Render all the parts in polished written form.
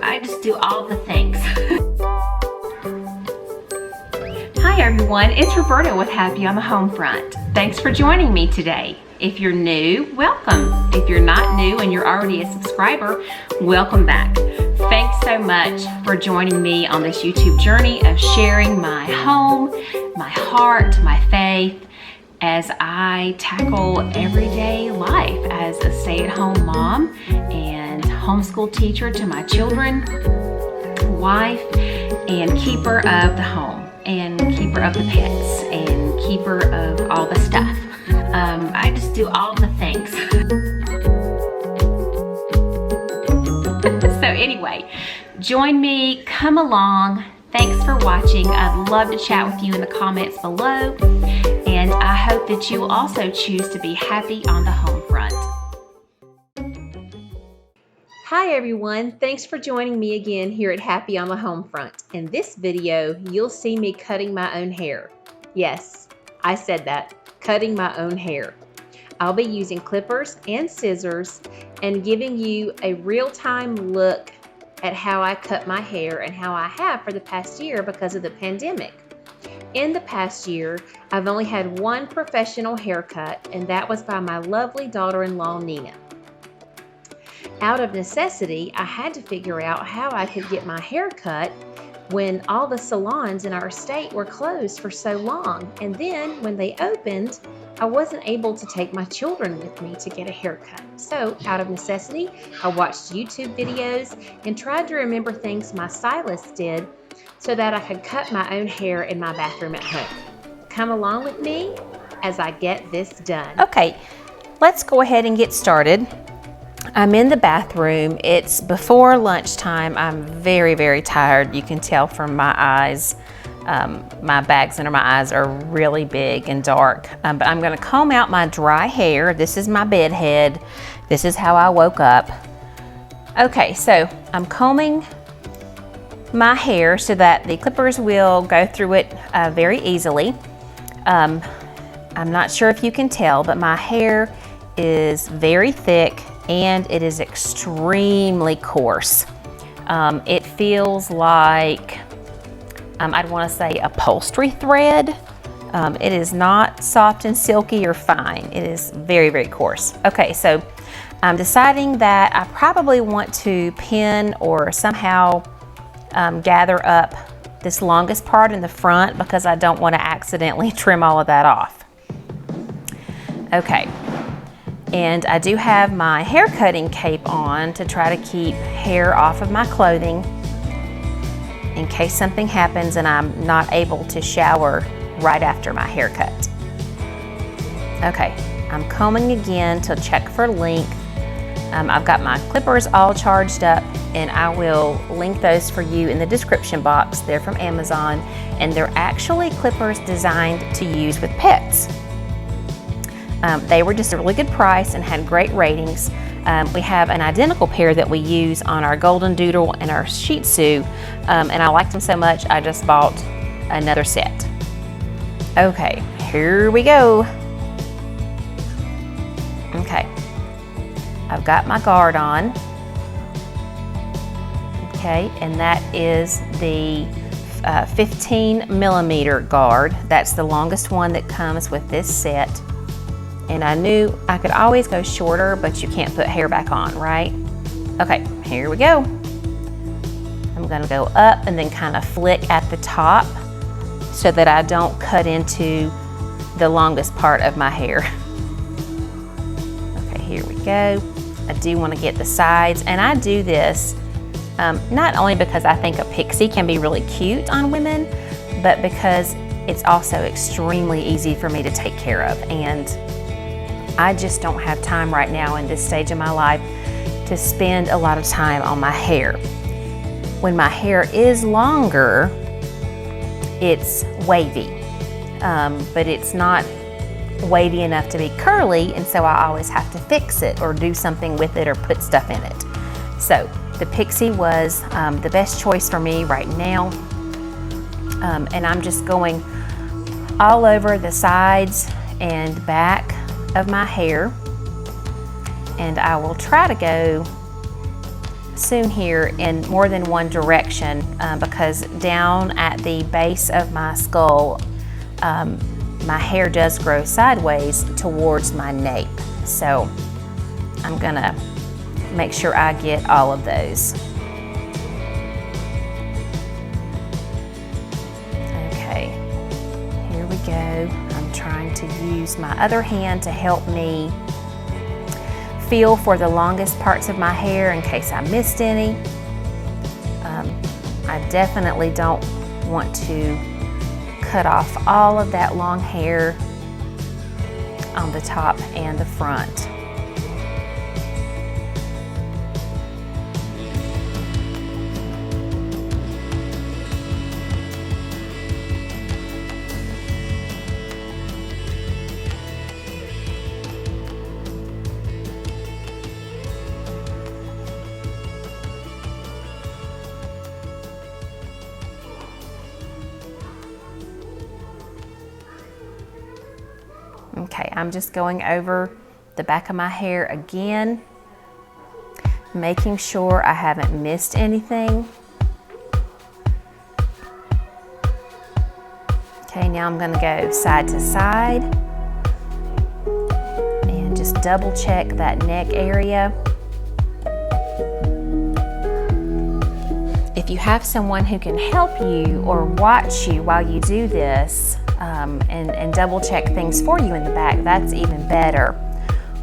I just do all the things. Hi everyone, it's Roberta with Happy on the Home Front. Thanks for joining me today. If you're new, welcome. If you're not new and you're already a subscriber, welcome back. Thanks so much for joining me on this YouTube journey of sharing my home, my heart, my faith, as I tackle everyday life as a stay-at-home mom and homeschool teacher to my children, wife, and keeper of the home, and keeper of the pets, and keeper of all the stuff. I just do all the things. So anyway, join me, come along. Thanks for watching. I'd love to chat with you in the comments below. And I hope that you will also choose to be happy on the home front. Hi everyone, thanks for joining me again here at Happy on the Home Front. In this video, you'll see me cutting my own hair. Yes, I said that, cutting my own hair. I'll be using clippers and scissors and giving you a real-time look at how I cut my hair and how I have for the past year because of the pandemic. In the past year, I've only had one professional haircut, and that was by my lovely daughter-in-law, Nina. Out of necessity, I had to figure out how I could get my hair cut when all the salons in our state were closed for so long. And then when they opened, I wasn't able to take my children with me to get a haircut. So out of necessity, I watched YouTube videos and tried to remember things my stylist did so that I could cut my own hair in my bathroom at home. Come along with me as I get this done. Okay, let's go ahead and get started. I'm in the bathroom. It's before lunchtime. I'm very, very tired. You can tell from my eyes. My bags under my eyes are really big and dark. But I'm gonna comb out my dry hair. This is my bed head. This is how I woke up. Okay, so I'm combing my hair so that the clippers will go through it very easily. I'm not sure if you can tell, but my hair is very thick and it is extremely coarse. It feels like, I'd want to say upholstery thread. It is not soft and silky or fine. It is very, very coarse. Okay, so I'm deciding that I probably want to pin or somehow gather up this longest part in the front because I don't want to accidentally trim all of that off. Okay. And I do have my hair cutting cape on to try to keep hair off of my clothing in case something happens and I'm not able to shower right after my haircut. Okay, I'm combing again to check for length. I've got my clippers all charged up and I will link those for you in the description box. They're from Amazon and they're actually clippers designed to use with pets. They were just a really good price and had great ratings. We have an identical pair that we use on our Golden Doodle and our Shih Tzu, and I liked them so much I just bought another set. Okay, here we go. Okay, I've got my guard on. Okay, and that is the 15 millimeter guard. That's the longest one that comes with this set. And I knew I could always go shorter, but you can't put hair back on, right? Okay, here we go. I'm gonna go up and then kind of flick at the top so that I don't cut into the longest part of my hair. Okay, here we go. I do want to get the sides, and I do this not only because I think a pixie can be really cute on women, but because it's also extremely easy for me to take care of. And I just don't have time right now in this stage of my life to spend a lot of time on my hair. When my hair is longer, it's wavy, but it's not wavy enough to be curly, and so I always have to fix it or do something with it or put stuff in it. So the Pixie was the best choice for me right now, and I'm just going all over the sides and back of my hair. and I will try to go soon here in more than one direction because down at the base of my skull, my hair does grow sideways towards my nape. So I'm gonna make sure I get all of those. Okay, here we go. I'm trying to use my other hand to help me feel for the longest parts of my hair in case I missed any. I definitely don't want to cut off all of that long hair on the top and the front. Okay, I'm just going over the back of my hair again, making sure I haven't missed anything. Okay, now I'm going to go side to side and just double check that neck area. If you have someone who can help you or watch you while you do this, and double check things for you in the back, that's even better.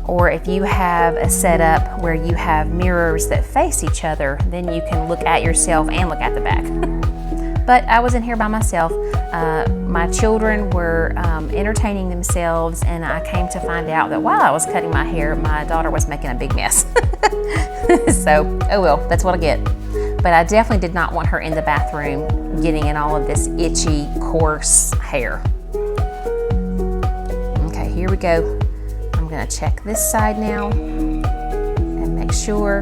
Or if you have a setup where you have mirrors that face each other, then you can look at yourself and look at the back. But I was in here by myself. My children were entertaining themselves, and I came to find out that while I was cutting my hair, my daughter was making a big mess. So, oh well, that's what I get. But I definitely did not want her in the bathroom getting in all of this itchy, coarse hair. Okay, here we go. I'm gonna check this side now and make sure.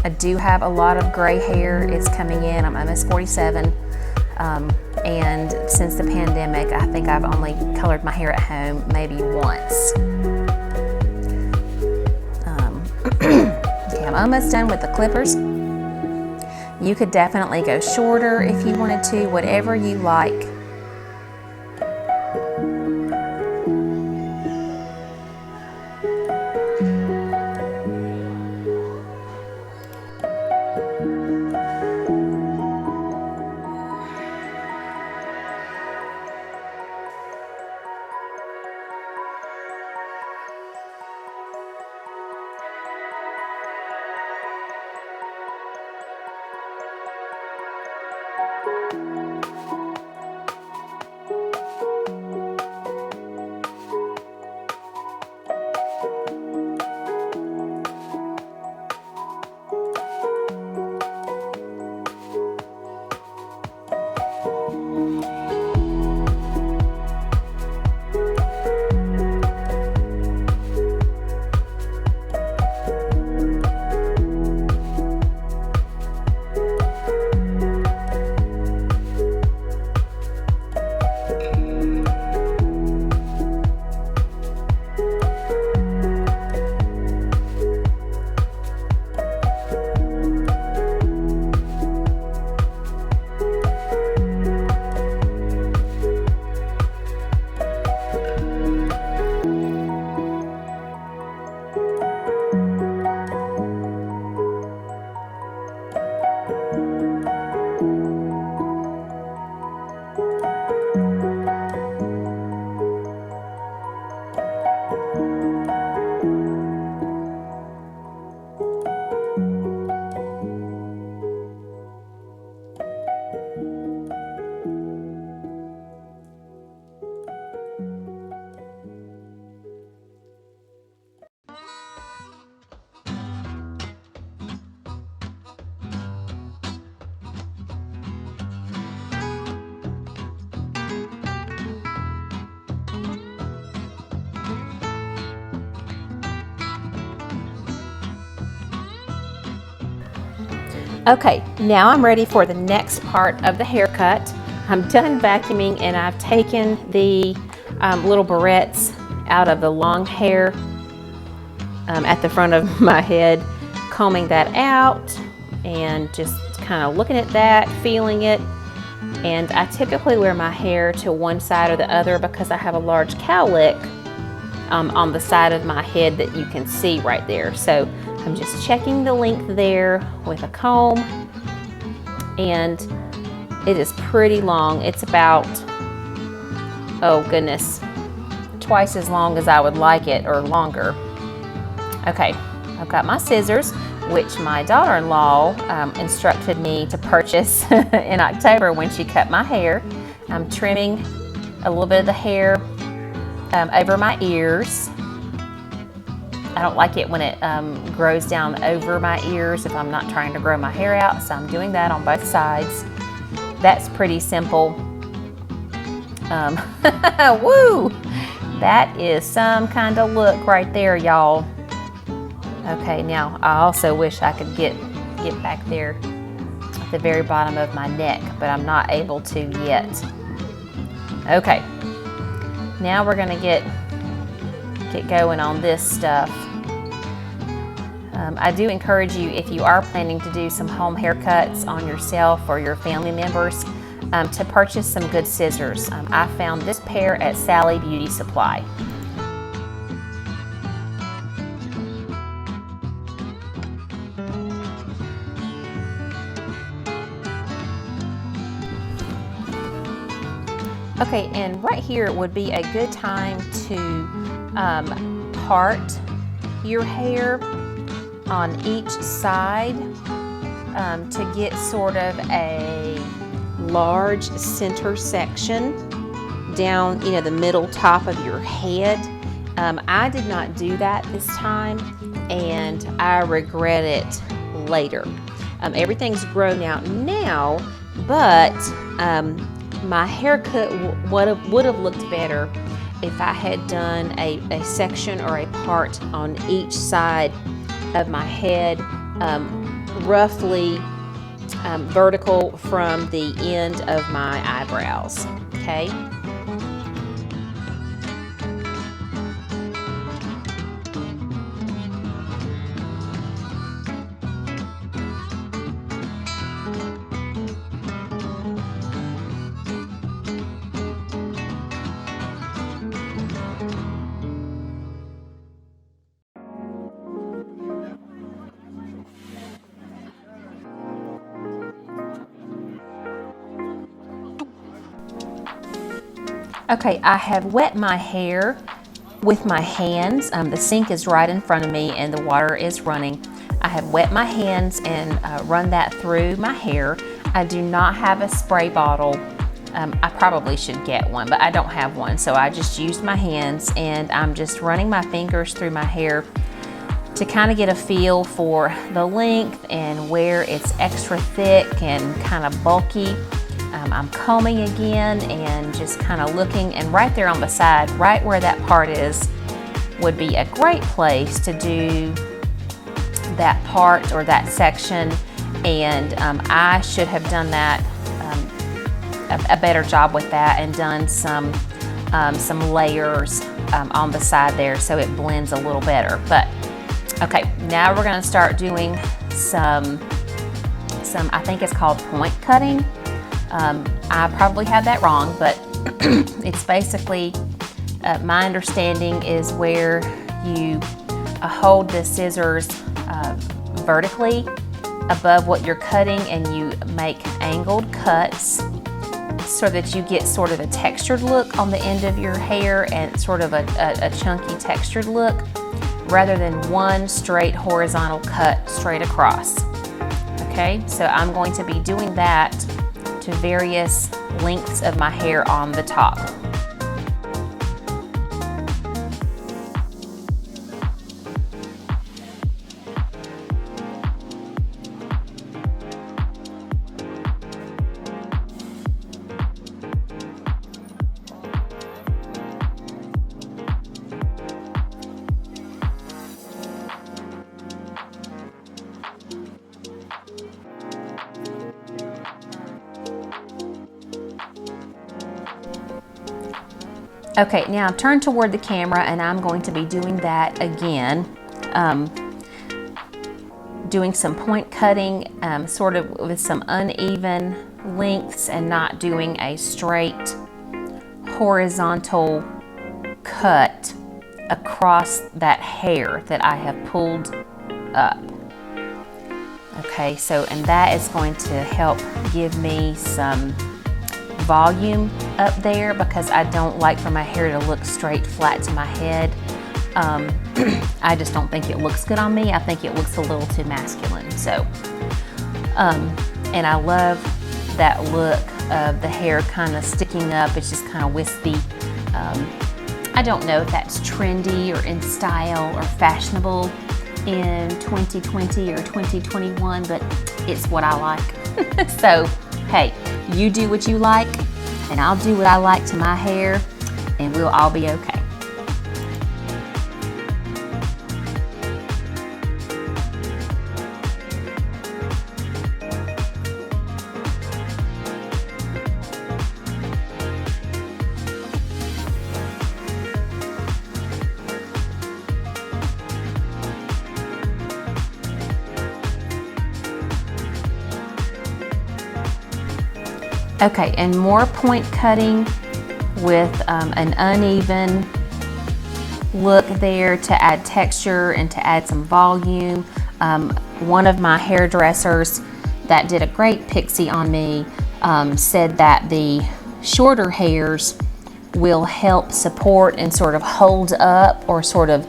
I do have a lot of gray hair. It's coming in. I'm almost 47. And since the pandemic, I think I've only colored my hair at home maybe once. Okay, I'm almost done with the clippers. You could definitely go shorter if you wanted to, whatever you like. Okay, now I'm ready for the next part of the haircut. I'm done vacuuming and I've taken the little barrettes out of the long hair at the front of my head, combing that out and just kind of looking at that, feeling it. And I typically wear my hair to one side or the other because I have a large cowlick on the side of my head that you can see right there. So I'm just checking the length there with a comb, and it is pretty long. It's about, oh goodness, twice as long as I would like it, or longer. Okay, I've got my scissors, which my daughter-in-law instructed me to purchase in October when she cut my hair. I'm trimming a little bit of the hair over my ears. I don't like it when it grows down over my ears if I'm not trying to grow my hair out, so I'm doing that on both sides. That's pretty simple. Woo! That is some kind of look right there, y'all. Okay, now I also wish I could get back there at the very bottom of my neck, but I'm not able to yet. Okay, now we're gonna get going on this stuff. I do encourage you, if you are planning to do some home haircuts on yourself or your family members, to purchase some good scissors. I found this pair at Sally Beauty Supply. Okay, and right here would be a good time to part your hair on each side to get sort of a large center section down, you know, the middle top of your head. I did not do that this time, and I regret it later. Everything's grown out now, but my haircut would have looked better if I had done a section or a part on each side of my head, roughly vertical from the end of my eyebrows, okay? Okay, I have wet my hair with my hands. The sink is right in front of me and the water is running. I have wet my hands and run that through my hair. I do not have a spray bottle. I probably should get one, but I don't have one. So I just used my hands, and I'm just running my fingers through my hair to kind of get a feel for the length and where it's extra thick and kind of bulky. I'm combing again and just kind of looking, and right there on the side, right where that part is, would be a great place to do that part or that section. And I should have done that, a better job with that, and done some layers on the side there so it blends a little better. But okay, now we're going to start doing some I think it's called point cutting. I probably had that wrong, but it's basically, my understanding is where you hold the scissors vertically above what you're cutting, and you make angled cuts so that you get sort of a textured look on the end of your hair, and sort of a chunky textured look, rather than one straight horizontal cut straight across. Okay, so I'm going to be doing that to various lengths of my hair on the top. Okay, now turn toward the camera, and I'm going to be doing that again. doing some point cutting, sort of with some uneven lengths and not doing a straight horizontal cut across that hair that I have pulled up. Okay, so, and that is going to help give me some volume up there because I don't like for my hair to look straight flat to my head. I just don't think it looks good on me. I think it looks a little too masculine. So, and I love that look of the hair kind of sticking up. It's just kind of wispy. I don't know if that's trendy or in style or fashionable in 2020 or 2021, but it's what I like. So, hey, you do what you like, and I'll do what I like to my hair, and we'll all be okay. Okay, and more point cutting with an uneven look there to add texture and to add some volume. One of my hairdressers that did a great Pixie on me said that the shorter hairs will help support and sort of hold up or sort of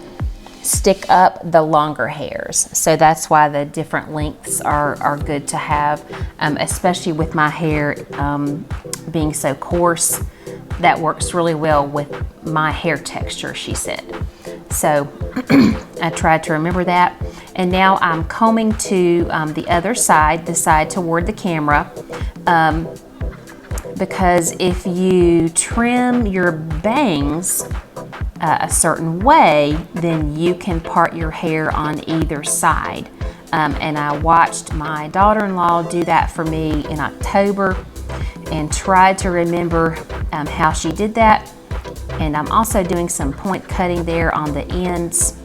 stick up the longer hairs. So that's why the different lengths are good to have, especially with my hair being so coarse. That works really well with my hair texture, she said. So I tried to remember that. And now I'm combing to the other side, the side toward the camera, because if you trim your bangs a certain way, then you can part your hair on either side. And I watched my daughter-in-law do that for me in October and tried to remember how she did that. And I'm also doing some point cutting there on the ends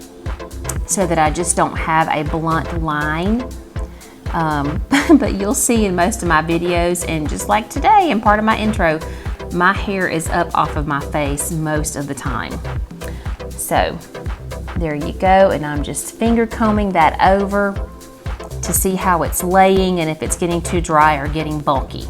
so that I just don't have a blunt line. But you'll see in most of my videos, and just like today in part of my intro, my hair is up off of my face most of the time. So there you go, and I'm just finger combing that over to see how it's laying and if it's getting too dry or getting bulky.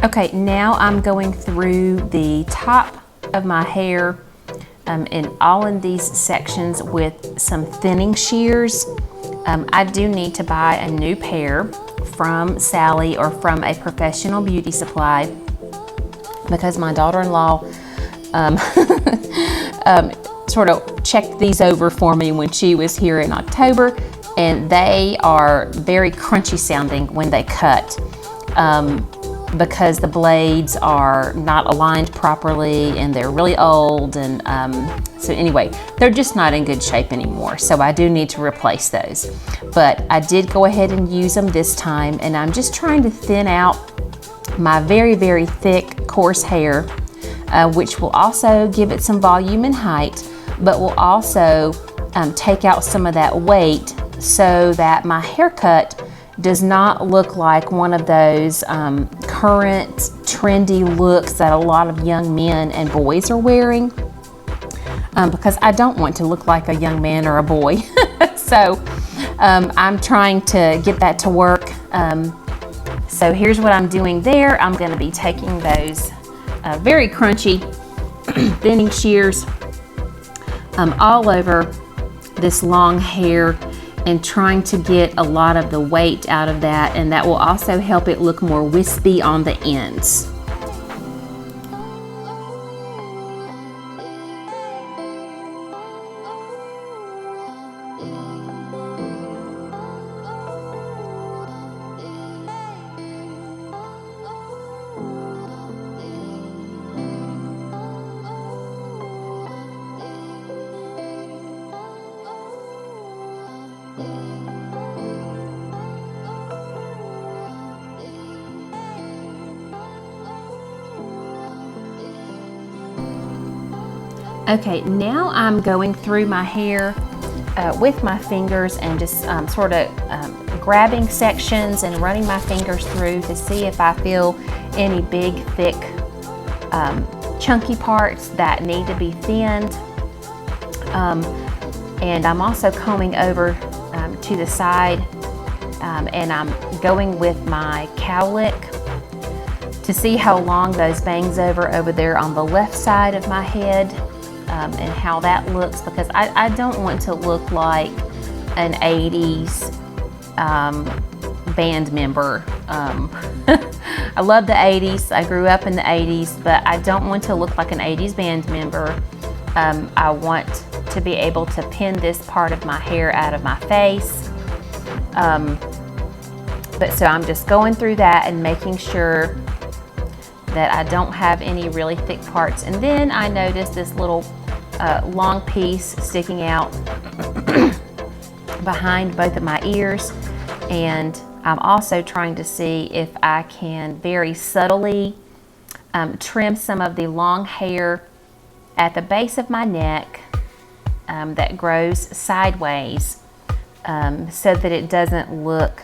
Okay, now I'm going through the top of my hair and all in these sections with some thinning shears. I do need to buy a new pair from Sally or from a professional beauty supply because my daughter-in-law sort of checked these over for me when she was here in October, and they are very crunchy sounding when they cut. Because the blades are not aligned properly and they're really old, and so anyway, they're just not in good shape anymore, so I do need to replace those. But I did go ahead and use them this time, and I'm just trying to thin out my very, very thick, coarse hair, which will also give it some volume and height, but will also take out some of that weight so that my haircut does not look like one of those current trendy looks that a lot of young men and boys are wearing, because I don't want to look like a young man or a boy. So I'm trying to get that to work. So here's what I'm doing there. I'm going to be taking those very crunchy thinning shears all over this long hair and trying to get a lot of the weight out of that, and that will also help it look more wispy on the ends. Okay, now I'm going through my hair with my fingers and just sort of grabbing sections and running my fingers through to see if I feel any big, thick, chunky parts that need to be thinned. And I'm also combing over to the side, and I'm going with my cowlick to see how long those bangs over there on the left side of my head, and how that looks, because I don't want to look like an 80s band member. I love the 80s. I grew up in the 80s, but I don't want to look like an 80s band member. I want to be able to pin this part of my hair out of my face. But so I'm just going through that and making sure that I don't have any really thick parts. And then I noticed this little long piece sticking out behind both of my ears, and I'm also trying to see if I can very subtly trim some of the long hair at the base of my neck that grows sideways, so that it doesn't look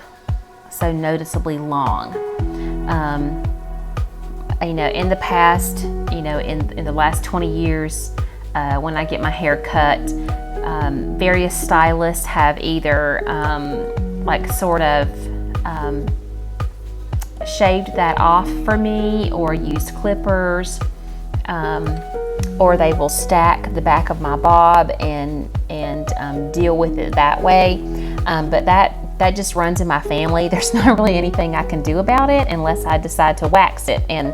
so noticeably long. You know, in the past, you know, in the last 20 years, when I get my hair cut, various stylists have either like sort of shaved that off for me, or used clippers, or they will stack the back of my bob and deal with it that way. But that just runs in my family. There's not really anything I can do about it unless I decide to wax it, and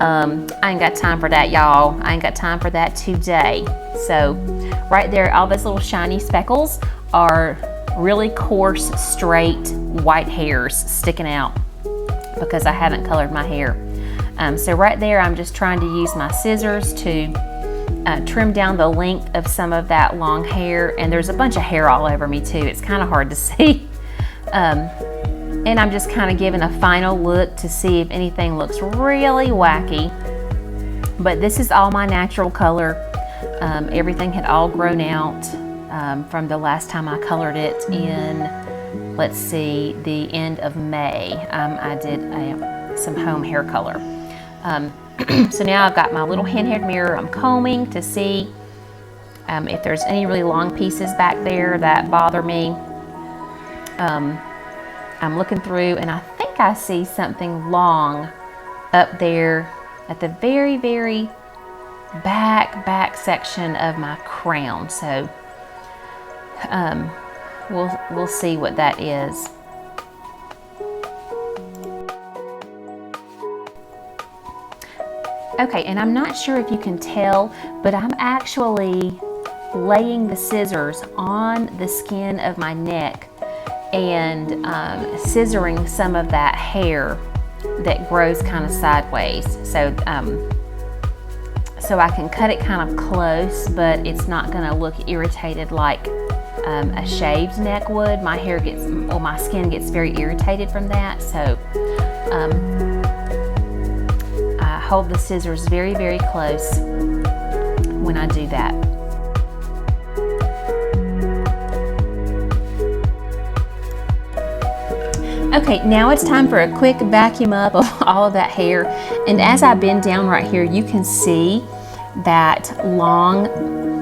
I ain't got time for that, y'all. I ain't got time for that today. So right there, all those little shiny speckles are really coarse, straight white hairs sticking out because I haven't colored my hair. So right there, I'm just trying to use my scissors to trim down the length of some of that long hair. And there's a bunch of hair all over me too. It's kind of hard to see. And I'm just kind of giving a final look to see if anything looks really wacky. But this is all my natural color. Everything had all grown out from the last time I colored it in, let's see, the end of May. I did some home hair color. So now I've got my little handheld mirror. I'm combing to see if there's any really long pieces back there that bother me. I'm looking through, and I think I see something long up there at the very, very back section of my crown. So we'll see what that is. Okay, and I'm not sure if you can tell, but I'm actually laying the scissors on the skin of my neck and scissoring some of that hair that grows kind of sideways. So so I can cut it kind of close, but it's not gonna look irritated like a shaved neck would. My hair gets, or my skin gets very irritated from that. So I hold the scissors very, very close when I do that. Okay, now it's time for a quick vacuum up of all of that hair. And as I bend down right here, you can see that long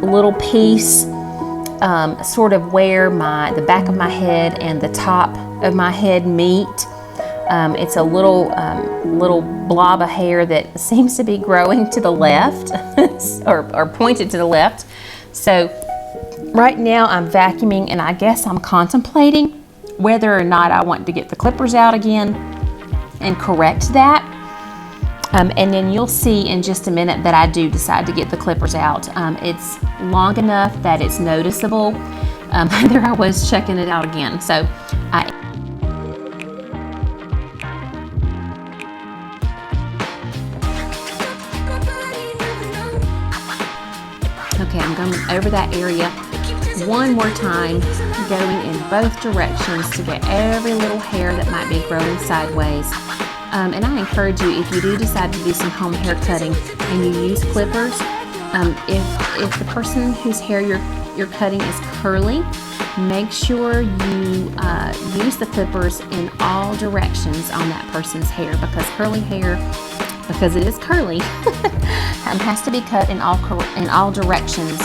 little piece sort of where the back of my head and the top of my head meet. It's a little blob of hair that seems to be growing to the left or pointed to the left. So right now I'm vacuuming, and I guess I'm contemplating whether or not I want to get the clippers out again and correct that. And then you'll see in just a minute that I do decide to get the clippers out. It's long enough that it's noticeable. There I was checking it out again. So okay, I'm going over that area one more time, going in both directions to get every little hair that might be growing sideways. And I encourage you, if you do decide to do some home hair cutting and you use clippers, if the person whose hair you're cutting is curly, make sure you use the clippers in all directions on that person's hair, because curly hair, because it is curly, has to be cut in all directions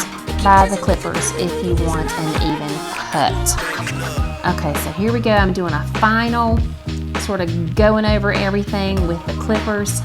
by the clippers if you want an even cut. Okay, so here we go. I'm doing a final sort of going over everything with the clippers.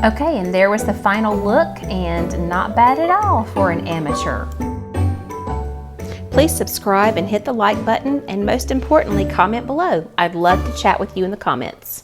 Okay, and there was the final look, and not bad at all for an amateur. Please subscribe and hit the like button, and most importantly, comment below. I'd love to chat with you in the comments.